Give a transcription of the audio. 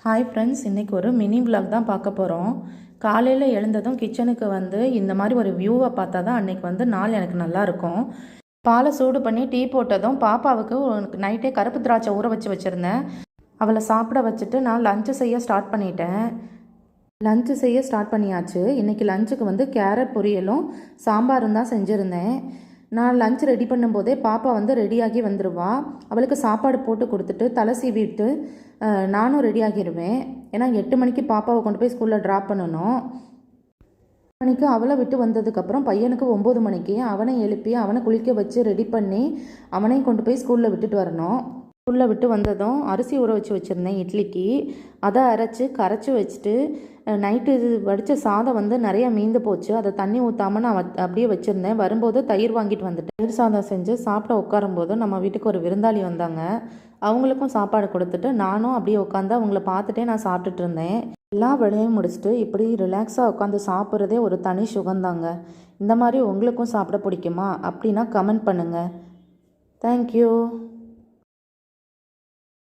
Hi friends, இன்றைக்கி ஒரு mini vlog தான் பார்க்க போகிறோம். காலையில் எழுந்ததும் கிச்சனுக்கு வந்து இந்த மாதிரி ஒரு வியூவை பார்த்தா தான் அன்றைக்கி நாள் எனக்கு நல்லாயிருக்கும். பாலை சூடு பண்ணி டீ போட்டதும் பாப்பாவுக்கு நைட்டே கருப்பு திராட்சை ஊற வச்சுருந்தேன். அவளை சாப்பிட வச்சுட்டு நான் லஞ்சு செய்ய ஸ்டார்ட் பண்ணிட்டேன். லஞ்சு செய்ய ஸ்டார்ட் பண்ணியாச்சு. இன்றைக்கி லஞ்சுக்கு கேரட் பொரியலும் சாம்பாரும் தான் செஞ்சுருந்தேன். நான் லஞ்ச் ரெடி பண்ணும்போதே பாப்பா ரெடியாகி வந்துடுவா. அவளுக்கு சாப்பாடு போட்டு கொடுத்துட்டு தலை சீவிட்டு நானும் ரெடியாகிடுவேன். ஏன்னா 8 மணிக்கு பாப்பாவை கொண்டு போய் ஸ்கூலில் ட்ராப் பண்ணணும். 8 மணிக்கு அவளை விட்டு வந்ததுக்கப்புறம் பையனுக்கு 9 மணிக்கு அவனை எழுப்பி அவனை குளிக்க வச்சு ரெடி பண்ணி அவனையும் கொண்டு போய் ஸ்கூலில் விட்டுட்டு வரணும். ஸ்கூலில் விட்டு வந்ததும் அரிசி ஊற வச்சுருந்தேன் இட்லிக்கு. அதை கரைச்சி வச்சுட்டு நைட்டு வடித்த சாதம் நிறைய மீந்து போச்சு. அதை தண்ணி ஊற்றாமல் நான் அப்படியே வச்சுருந்தேன். வரும்போது தயிர் வாங்கிட்டு வந்துட்டேன். தயிர் சாதம் செஞ்சு சாப்பிட உட்காரும்போது நம்ம வீட்டுக்கு ஒரு விருந்தாளி வந்தாங்க. அவங்களுக்கும் சாப்பாடு கொடுத்துட்டு நானும் அப்படியே உட்காந்து அவங்கள பார்த்துட்டே நான் சாப்பிட்டுட்டு இருந்தேன். எல்லா வேலையும் முடிச்சுட்டு இப்படி ரிலாக்ஸாக உட்காந்து சாப்பிட்றதே ஒரு தனி சுகந்தாங்க. இந்த மாதிரி உங்களுக்கும் சாப்பிட பிடிக்குமா அப்படின்னா கமெண்ட் பண்ணுங்கள். தேங்க்யூ.